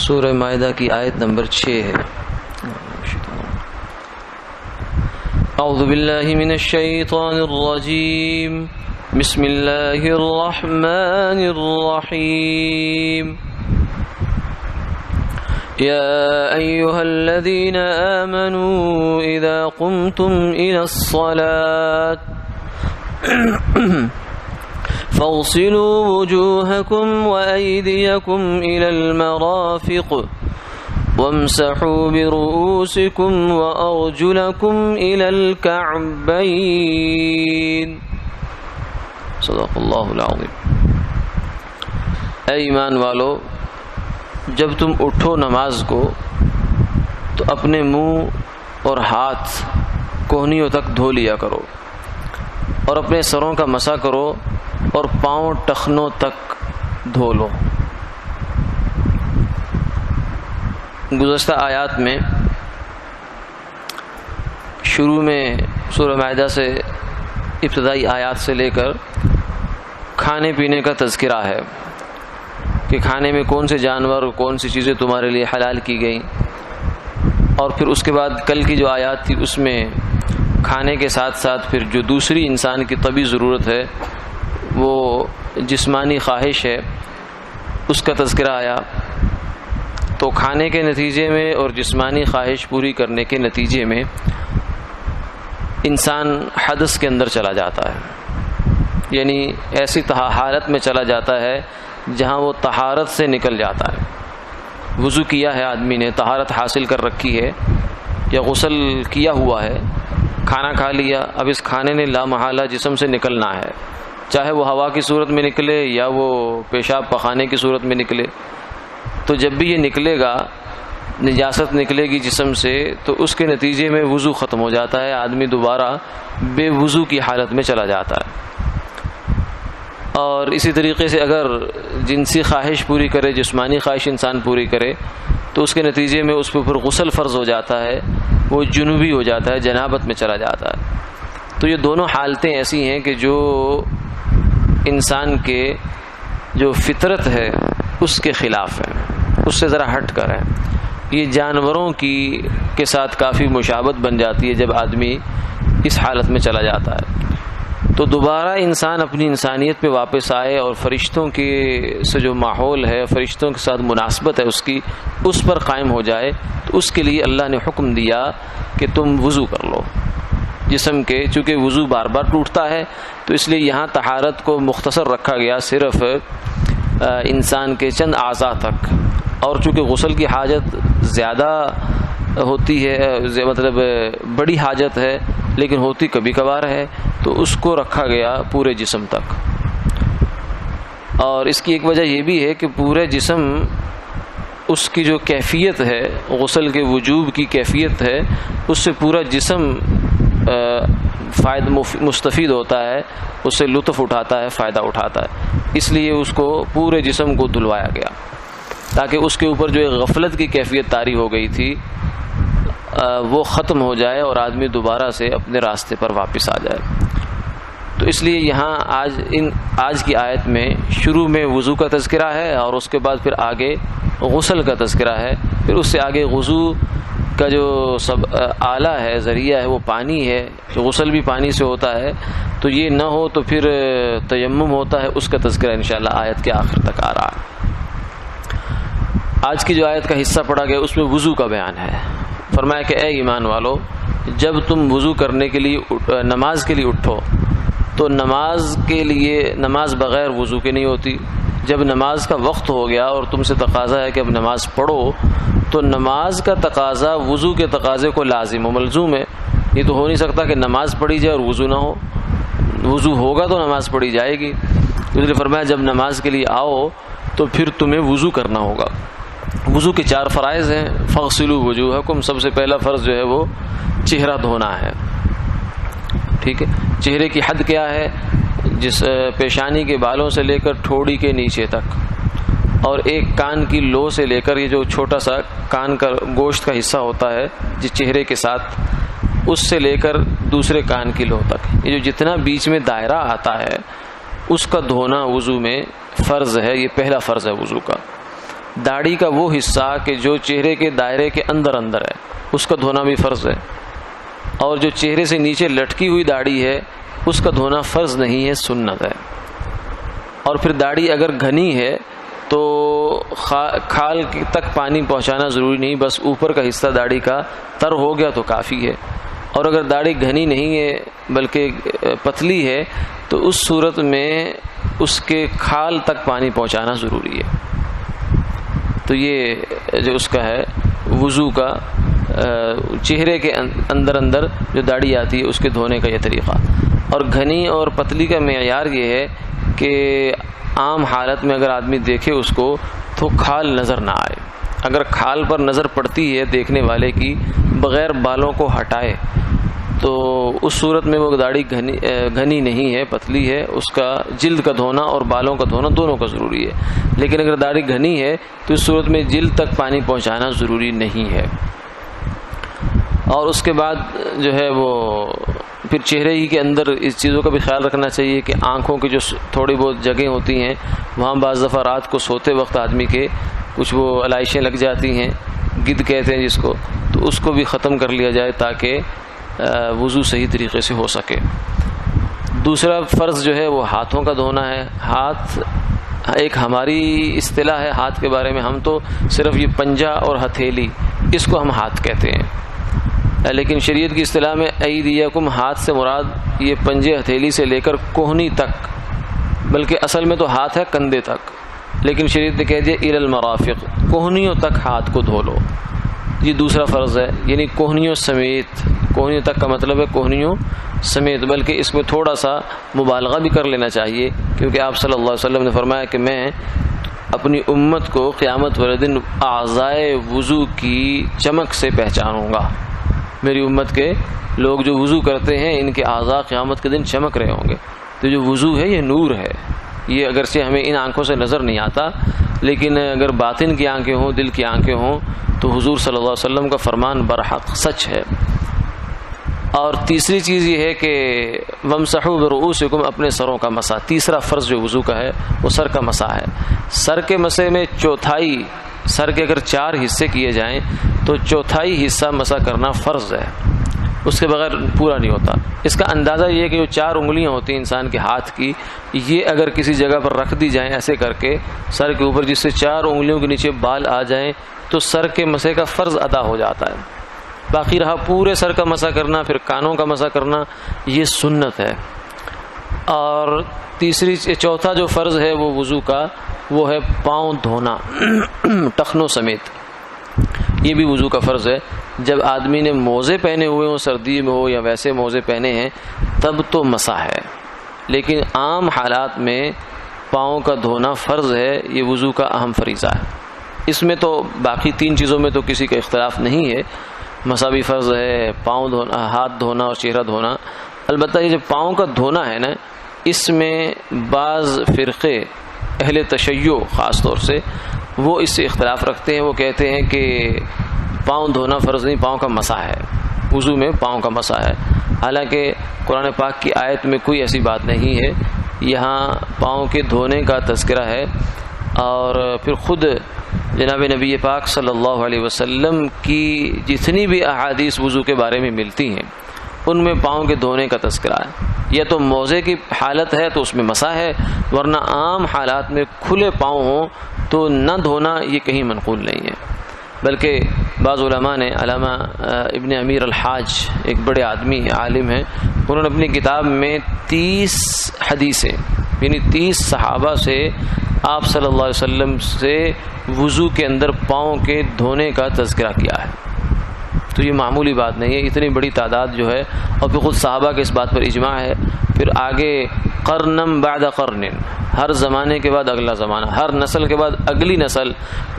سورہ مائدہ کی آیت نمبر 6 ہے. اعوذ باللہ من الشیطان الرجیم. بسم اللہ الرحمن الرحیم. يا أيها الذين آمنوا إذا قمتم إلى الصلاة فاغسلوا وجوهكم وأيديكم إلى المرافق وامسحوا برؤوسكم وأرجلكم إلى الكعبين. صدق اللہ العظیم. اے ایمان والو، جب تم اٹھو نماز کو تو اپنے منہ اور ہاتھ کوہنیوں تک دھو لیا کرو، اور اپنے سروں کا مسح کرو اور پاؤں ٹخنوں تک دھو لو. گزشتہ آیات میں شروع میں سورہ مائدہ سے ابتدائی آیات سے لے کر کھانے پینے کا تذکرہ ہے کہ کھانے میں کون سے جانور اور کون سی چیزیں تمہارے لیے حلال کی گئیں، اور پھر اس کے بعد کل کی جو آیات تھی اس میں کھانے کے ساتھ ساتھ پھر جو دوسری انسان کی طبعی ضرورت ہے وہ جسمانی خواہش ہے، اس کا تذکرہ آیا. تو کھانے کے نتیجے میں اور جسمانی خواہش پوری کرنے کے نتیجے میں انسان حدث کے اندر چلا جاتا ہے، یعنی ایسی حالت میں چلا جاتا ہے جہاں وہ طہارت سے نکل جاتا ہے. وضو کیا ہے آدمی نے، طہارت حاصل کر رکھی ہے یا غسل کیا ہوا ہے، کھانا کھا لیا، اب اس کھانے نے لامحالہ جسم سے نکلنا ہے، چاہے وہ ہوا کی صورت میں نکلے یا وہ پیشاب پخانے کی صورت میں نکلے. تو جب بھی یہ نکلے گا، نجاست نکلے گی جسم سے، تو اس کے نتیجے میں وضو ختم ہو جاتا ہے، آدمی دوبارہ بے وضو کی حالت میں چلا جاتا ہے. اور اسی طریقے سے اگر جنسی خواہش پوری کرے، جسمانی خواہش انسان پوری کرے، تو اس کے نتیجے میں اس پہ پھر غسل فرض ہو جاتا ہے، وہ جنوبی ہو جاتا ہے، جنابت میں چلا جاتا ہے. تو یہ دونوں حالتیں ایسی ہیں کہ جو انسان کے جو فطرت ہے اس کے خلاف ہے، اس سے ذرا ہٹ کر ہے. یہ جانوروں کے ساتھ کافی مشابہت بن جاتی ہے جب آدمی اس حالت میں چلا جاتا ہے. تو دوبارہ انسان اپنی انسانیت پہ واپس آئے اور فرشتوں کے سے جو ماحول ہے، فرشتوں کے ساتھ مناسبت ہے اس پر قائم ہو جائے. تو اس کے لیے اللہ نے حکم دیا کہ تم وضو کر لو جسم کے، چونکہ وضو بار بار ٹوٹتا ہے تو اس لیے یہاں طہارت کو مختصر رکھا گیا صرف انسان کے چند اعضاء تک. اور چونکہ غسل کی حاجت زیادہ ہوتی ہے، مطلب بڑی حاجت ہے لیکن ہوتی کبھی کبھار ہے، تو اس کو رکھا گیا پورے جسم تک. اور اس کی ایک وجہ یہ بھی ہے کہ پورے جسم اس کی جو کیفیت ہے، غسل کے وجوب کی کیفیت ہے، اس سے پورا جسم مستفید ہوتا ہے، اس سے لطف اٹھاتا ہے، فائدہ اٹھاتا ہے. اس لیے اس کو پورے جسم کو دھلوایا گیا تاکہ اس کے اوپر جو ایک غفلت کی کیفیت طاری ہو گئی تھی وہ ختم ہو جائے اور آدمی دوبارہ سے اپنے راستے پر واپس آ جائے. تو اس لیے یہاں آج کی آیت میں شروع میں وضو کا تذکرہ ہے، اور اس کے بعد پھر آگے غسل کا تذکرہ ہے، پھر اس سے آگے وضو کا جو سب آلہ ہے، ذریعہ ہے، وہ پانی ہے. غسل بھی پانی سے ہوتا ہے، تو یہ نہ ہو تو پھر تیمم ہوتا ہے، اس کا تذکرہ انشاءاللہ آیت کے آخر تک آ رہا ہے. آج کی جو آیت کا حصہ پڑھا گیا اس میں وضو کا بیان ہے. فرمایا کہ اے ایمان والو، جب تم وضو کرنے کے لیے نماز کے لیے اٹھو تو نماز بغیر وضو کے نہیں ہوتی. جب نماز کا وقت ہو گیا اور تم سے تقاضا ہے کہ اب نماز پڑھو، تو نماز کا تقاضا وضو کے تقاضے کو لازم و ملزوم ہے. یہ تو ہو نہیں سکتا کہ نماز پڑھی جائے اور وضو نہ ہو. وضو ہوگا تو نماز پڑھی جائے گی. اس لیے فرمایا جب نماز کے لیے آؤ تو پھر تمہیں وضو کرنا ہوگا. وضو کے 4 فرائض ہیں. فاغسلوا وجوہکم، سب سے پہلا فرض جو ہے وہ چہرہ دھونا ہے. ٹھیک ہے، چہرے کی حد کیا ہے؟ جس پیشانی کے بالوں سے لے کر ٹھوڑی کے نیچے تک، اور ایک کان کی لو سے لے کر یہ جو چھوٹا سا کان کا گوشت کا حصہ ہوتا ہے جس چہرے کے ساتھ، اس سے لے کر دوسرے کان کی لو تک، یہ جو جتنا بیچ میں دائرہ آتا ہے اس کا دھونا وضو میں فرض ہے. یہ پہلا فرض ہے وضو کا. داڑھی کا وہ حصہ کہ جو چہرے کے دائرے کے اندر ہے اس کا دھونا بھی فرض ہے، اور جو چہرے سے نیچے لٹکی ہوئی داڑھی ہے اس کا دھونا فرض نہیں ہے، سنت ہے۔ اور پھر داڑھی اگر گھنی ہے تو کھال تک پانی پہنچانا ضروری نہیں، بس اوپر کا حصہ داڑھی کا تر ہو گیا تو کافی ہے۔ اور اگر داڑھی گھنی نہیں ہے بلکہ پتلی ہے تو اس صورت میں اس کے کھال تک پانی پہنچانا ضروری ہے۔ تو یہ جو اس کا ہے وضو کا چہرے کے اندر جو داڑھی آتی ہے اس کے دھونے کا یہ طریقہ۔ اور گھنی اور پتلی کا معیار یہ ہے کہ عام حالت میں اگر آدمی دیکھے اس کو تو کھال نظر نہ آئے۔ اگر کھال پر نظر پڑتی ہے دیکھنے والے کی بغیر بالوں کو ہٹائے تو اس صورت میں وہ داڑھی گھنی نہیں ہے، پتلی ہے، اس کا جلد کا دھونا اور بالوں کا دھونا دونوں کا ضروری ہے۔ لیکن اگر داڑھی گھنی ہے تو اس صورت میں جلد تک پانی پہنچانا ضروری نہیں ہے۔ اور اس کے بعد جو ہے وہ پھر چہرے ہی کے اندر اس چیزوں کا بھی خیال رکھنا چاہیے کہ آنکھوں کی جو تھوڑی بہت جگہیں ہوتی ہیں وہاں بعض دفعہ رات کو سوتے وقت آدمی کے کچھ وہ علائشیں لگ جاتی ہیں، گدھ کہتے ہیں جس کو، تو اس کو بھی ختم کر لیا جائے تاکہ وضو صحیح طریقے سے ہو سکے۔ دوسرا فرض جو ہے وہ ہاتھوں کا دھونا ہے۔ ہاتھ ایک ہماری اصطلاح ہے ہاتھ کے بارے میں، ہم تو صرف یہ پنجہ اور ہتھیلی اس کو ہم ہاتھ کہتے ہیں، لیکن شریعت کی اصطلاح میں ایدیکم ہاتھ سے مراد یہ پنجے ہتھیلی سے لے کر کوہنی تک، بلکہ اصل میں تو ہاتھ ہے کندھے تک، لیکن شریعت نے کہہ دیا الی المرافق، کوہنیوں تک ہاتھ کو دھو لو۔ یہ دوسرا فرض ہے، یعنی کوہنیوں سمیت، کوہنیوں تک کا مطلب ہے کوہنیوں سمیت، بلکہ اس میں تھوڑا سا مبالغہ بھی کر لینا چاہیے، کیونکہ آپ صلی اللہ علیہ وسلم نے فرمایا کہ میں اپنی امت کو قیامت والے دن اعضائے وضو کی چمک سے پہچانوں گا۔ میری امت کے لوگ جو وضو کرتے ہیں ان کے اعضاء قیامت کے دن چمک رہے ہوں گے۔ تو جو وضو ہے یہ نور ہے، یہ اگرچہ ہمیں ان آنکھوں سے نظر نہیں آتا، لیکن اگر باطن کی آنکھیں ہوں، دل کی آنکھیں ہوں تو حضور صلی اللہ علیہ وسلم کا فرمان برحق سچ ہے۔ اور تیسری چیز یہ ہے کہ وامسحوا برؤوسکم، اپنے سروں کا مسح۔ تیسرا فرض جو وضو کا ہے وہ سر کا مسح ہے۔ سر کے مسح میں چوتھائی، سر کے اگر 4 حصے کیے جائیں تو چوتھائی حصہ مسح کرنا فرض ہے، اس کے بغیر پورا نہیں ہوتا۔ اس کا اندازہ یہ ہے کہ جو 4 انگلیاں ہوتی ہیں انسان کے ہاتھ کی، یہ اگر کسی جگہ پر رکھ دی جائیں ایسے کر کے سر کے اوپر، جس سے 4 انگلیوں کے نیچے بال آ جائیں تو سر کے مسح کا فرض ادا ہو جاتا ہے۔ باقی رہا پورے سر کا مسح کرنا، پھر کانوں کا مسح کرنا، یہ سنت ہے۔ اور چوتھا جو فرض ہے وہ وضو کا وہ ہے پاؤں دھونا ٹخنوں سمیت، یہ بھی وضو کا فرض ہے۔ جب آدمی نے موزے پہنے ہوئے ہوں، سردی میں ہو یا ویسے موزے پہنے ہیں تب تو مسح ہے، لیکن عام حالات میں پاؤں کا دھونا فرض ہے، یہ وضو کا اہم فریضہ ہے۔ اس میں تو باقی 3 چیزوں میں تو کسی کا اختلاف نہیں ہے، مسح بھی فرض ہے، پاؤں دھونا، ہاتھ دھونا اور چہرہ دھونا۔ البتہ یہ جو پاؤں کا دھونا ہے نا، اس میں بعض فرقے اہل تشیع خاص طور سے وہ اس سے اختلاف رکھتے ہیں، وہ کہتے ہیں کہ پاؤں دھونا فرض نہیں، پاؤں کا مسح ہے، وضو میں پاؤں کا مسح ہے۔ حالانکہ قرآن پاک کی آیت میں کوئی ایسی بات نہیں ہے، یہاں پاؤں کے دھونے کا تذکرہ ہے، اور پھر خود جناب نبی پاک صلی اللہ علیہ وسلم کی جتنی بھی احادیث وضو کے بارے میں ملتی ہیں ان میں پاؤں کے دھونے کا تذکرہ ہے۔ یا تو موزے کی حالت ہے تو اس میں مسح ہے، ورنہ عام حالات میں کھلے پاؤں ہوں تو نہ دھونا یہ کہیں منقول نہیں ہے۔ بلکہ بعض علماء نے، علامہ ابن امیر الحاج ایک بڑے آدمی عالم ہیں، انہوں نے اپنی کتاب میں 30 حدیثیں، یعنی 30 صحابہ سے آپ صلی اللہ علیہ وسلم سے وضو کے اندر پاؤں کے دھونے کا تذکرہ کیا ہے۔ تو یہ معمولی بات نہیں ہے، اتنی بڑی تعداد جو ہے، اور پھر خود صحابہ کے اس بات پر اجماع ہے۔ پھر آگے قرنم بعد قرن، ہر زمانے کے بعد اگلا زمانہ، ہر نسل کے بعد اگلی نسل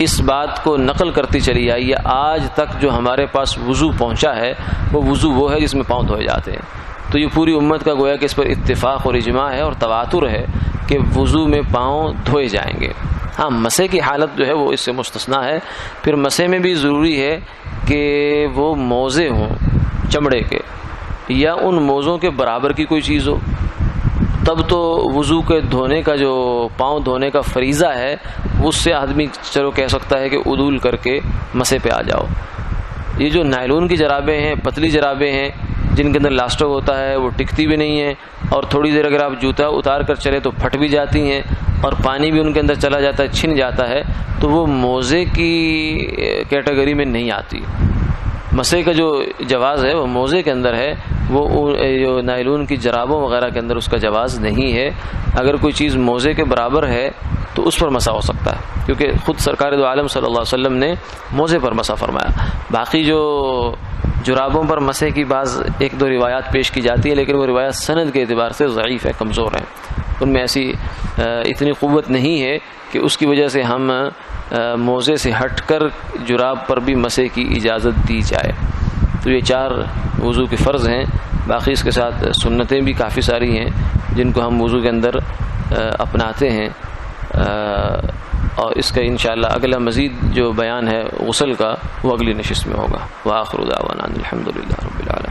اس بات کو نقل کرتی چلی آئی ہے۔ آج تک جو ہمارے پاس وضو پہنچا ہے وہ وضو وہ ہے جس میں پاؤں دھوئے جاتے ہیں۔ تو یہ پوری امت کا گویا کہ اس پر اتفاق اور اجماع ہے اور تواتر ہے کہ وضو میں پاؤں دھوئے جائیں گے۔ ہاں، مسح کی حالت جو ہے وہ اس سے مستثنا ہے۔ پھر مسح میں بھی ضروری ہے کہ وہ موزے ہوں چمڑے کے، یا ان موزوں کے برابر کی کوئی چیز ہو، تب تو وضو کے دھونے کا جو پاؤں دھونے کا فریضہ ہے اس سے آدمی چلو کہہ سکتا ہے کہ عدول کر کے مسے پہ آ جاؤ. یہ جو نائلون کی جرابیں ہیں، پتلی جرابیں ہیں جن کے اندر لاسٹک ہوتا ہے، وہ ٹکتی بھی نہیں ہیں، اور تھوڑی دیر اگر آپ جوتا اتار کر چلے تو پھٹ بھی جاتی ہیں، اور پانی بھی ان کے اندر چلا جاتا ہے، چھن جاتا ہے، تو وہ موزے کی کیٹیگری میں نہیں آتی. مسے کا جو جواز ہے وہ موزے کے اندر ہے، وہ جو نائلون کی جرابوں وغیرہ کے اندر اس کا جواز نہیں ہے. اگر کوئی چیز موزے کے برابر ہے تو اس پر مسا ہو سکتا ہے، کیونکہ خود سرکار دو عالم صلی اللہ علیہ وسلم نے موزے پر مسا فرمایا. باقی جو جرابوں پر مسے کی بعض ایک دو روایات پیش کی جاتی ہے، لیکن وہ روایات سند کے اعتبار سے ضعیف ہے، کمزور ہیں، ان میں ایسی اتنی قوت نہیں ہے کہ اس کی وجہ سے ہم موزے سے ہٹ کر جراب پر بھی مسے کی اجازت دی جائے. تو یہ 4 وضو کے فرض ہیں. باقی اس کے ساتھ سنتیں بھی کافی ساری ہیں جن کو ہم وضو کے اندر اپناتے ہیں، اور اس کا انشاءاللہ اگلا مزید جو بیان ہے غسل کا وہ اگلی نشست میں ہوگا. وآخر دعوانا الحمدللہ رب العالمین.